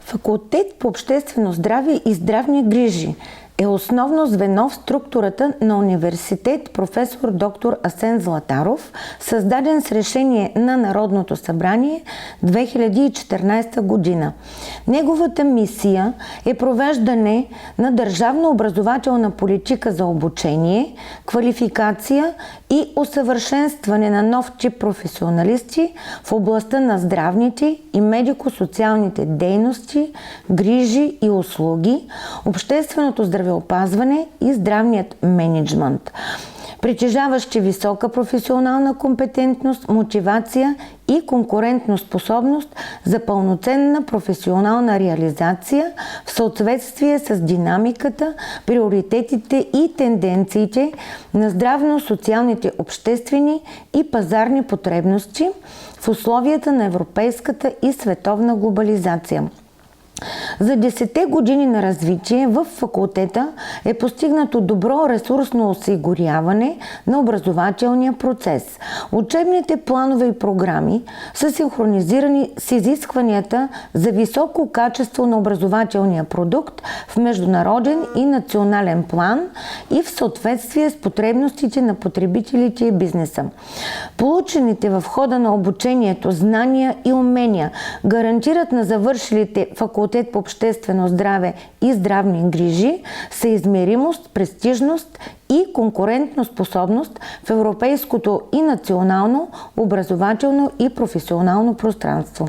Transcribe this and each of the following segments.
Факултет по обществено здраве и здравни грижи е основно звено в структурата на университет професор доктор Асен Златаров, създаден с решение на Народното събрание 2014 година. Неговата мисия е провеждане на държавна образователна политика за обучение, квалификация и усъвършенстване на нов тип професионалисти в областта на здравните и медико-социалните дейности, грижи и услуги, общественото здравеопазване и здравният мениджмънт, притежаващи висока професионална компетентност, мотивация и конкурентоспособност за пълноценна професионална реализация в съответствие с динамиката, приоритетите и тенденциите на здравно-социалните обществени и пазарни потребности в условията на европейската и световна глобализация. За 10-те години на развитие в факултета е постигнато добро ресурсно осигуряване на образователния процес. Учебните планове и програми са синхронизирани с изискванията за високо качество на образователния продукт в международен и национален план и в съответствие с потребностите на потребителите и бизнеса. Получените в хода на обучението знания и умения гарантират на завършилите факултет по обществено здраве и здравни грижи съизмеримост, престижност и конкурентоспособност в европейското и национално образователно и професионално пространство.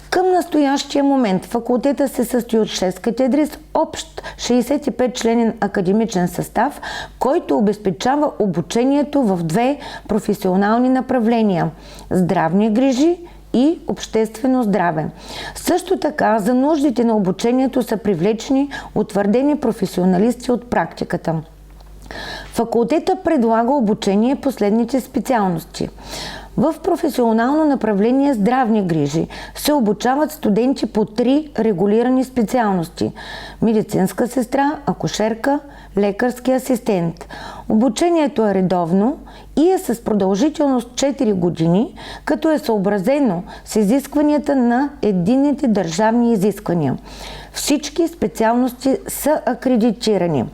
Към настоящия момент факултета се състои от 6 катедри с общ 65-членен академичен състав, който обезпечава обучението в 2 професионални направления – здравни грижи и обществено здраве. Също така, за нуждите на обучението са привлечени утвърдени професионалисти от практиката. Факултета предлага обучение по следните специалности. В професионално направление здравни грижи се обучават студенти по 3 регулирани специалности – медицинска сестра, акушерка, лекарски асистент. Обучението е редовно и е с продължителност 4 години, като е съобразено с изискванията на единните държавни изисквания. Всички специалности са акредитирани.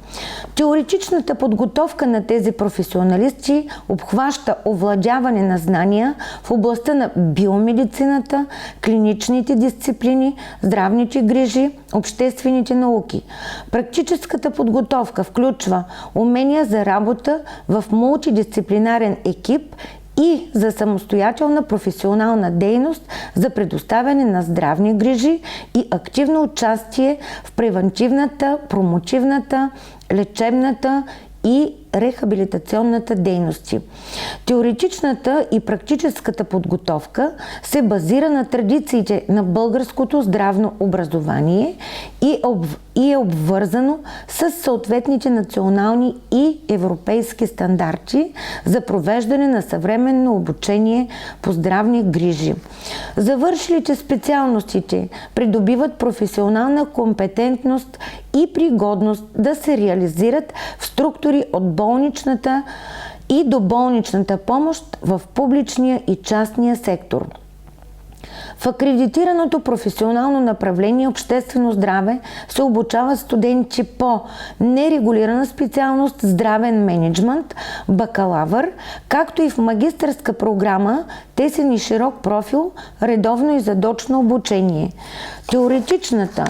Теоретичната подготовка на тези професионалисти обхваща овладяване на знания в областта на биомедицината, клиничните дисциплини, здравните грижи, обществените науки. Практическата подготовка включва умения за работа в мултидисциплинарен екип и за самостоятелна професионална дейност за предоставяне на здравни грижи и активно участие в превантивната, промотивната, лечебната и рехабилитационната дейности. Теоретичната и практическата подготовка се базира на традициите на българското здравно образование и е обвързано с съответните национални и европейски стандарти за провеждане на съвременно обучение по здравни грижи. Завършилите специалностите придобиват професионална компетентност и пригодност да се реализират в структури от болничната и доболничната помощ в публичния и частния сектор. В акредитираното професионално направление обществено здраве се обучават студенти по нерегулирана специалност здравен мениджмънт, бакалавър, както и в магистърска програма тесен и широк профил, редовно и задочно обучение. Теоретичната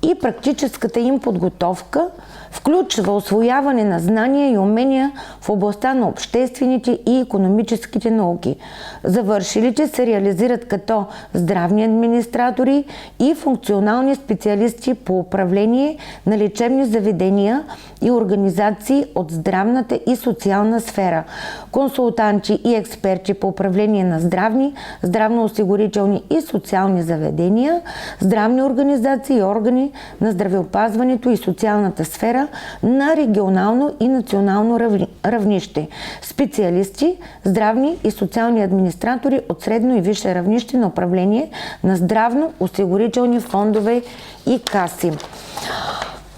и практическата им подготовка включва усвояване на знания и умения в областта на обществените и икономическите науки. Завършилите се реализират като здравни администратори и функционални специалисти по управление на лечебни заведения и организации от здравната и социална сфера, консултанти и експерти по управление на здравни, здравноосигурителни и социални заведения, здравни организации и органи на здравеопазването и социалната сфера на регионално и национално равнище, специалисти, здравни и социални администратори от средно и висше равнище на управление на здравно-осигурителни фондове и каси.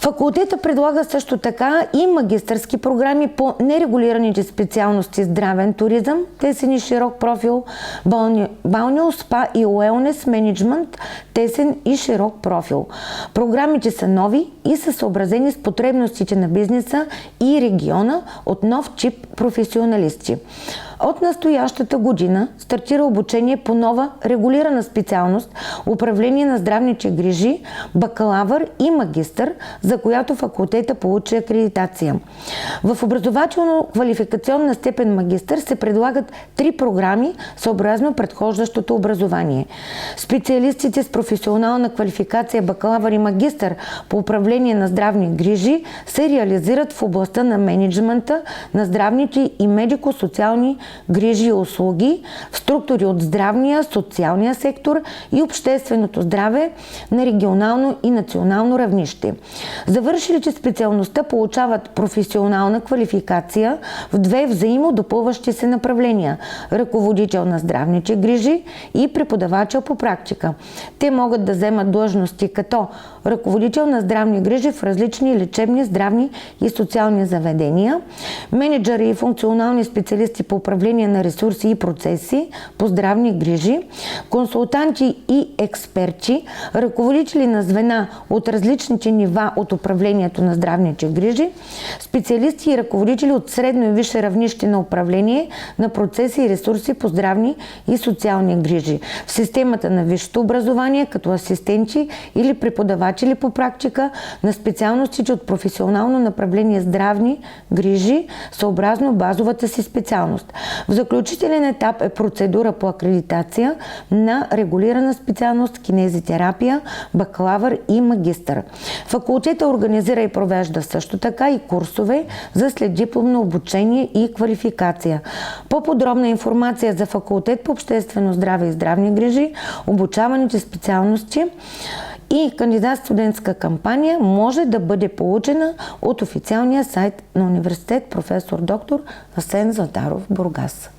Факултета предлага също така и магистърски програми по нерегулираните специалности здравен туризъм, тесен и широк профил, балнео, спа и уелнес менеджмент, тесен и широк профил. Програмите са нови и са съобразени с потребностите на бизнеса и региона от нов тип професионалисти. От настоящата година стартира обучение по нова регулирана специалност управление на здравните грижи, бакалавър и магистър, за която факултета получи акредитация. В образователно-квалификационна степен магистър се предлагат 3 програми съобразно предхождащото образование. Специалистите с професионална квалификация бакалавър и магистър по управление на здравни грижи се реализират в областта на мениджмънта на здравните и медико-социални грижи и услуги в структури от здравния, социалния сектор и общественото здраве на регионално и национално равнище. Завършилите специалността получават професионална квалификация в 2 взаимодопълващи се направления – ръководител на здравните грижи и преподавател по практика. Те могат да вземат длъжности като ръководител на здравни грижи в различни лечебни, здравни и социални заведения, менеджери и функционални специалисти по управление на ресурси и процеси по здравни грижи, консултанти и експерти, ръководители на звена от различните нива от управлението на здравните грижи, специалисти и ръководители от средно и висше равнище на управление на процеси и ресурси по здравни и социални грижи в системата на висшето образование като асистенти или преподаватели по практика на специалностите от професионално направление здравни грижи съобразно базовата си специалност. В заключителен етап е процедура по акредитация на регулирана специалност кинезитерапия, бакалавър и магистър. Факултета организира и провежда също така и курсове за следдипломно обучение и квалификация. По-подробна информация за факултет по обществено здраве и здравни грижи, обучаваните специалности и кандидат-студентска кампания може да бъде получена от официалния сайт на университет професор доктор Асен Златаров, Бургас.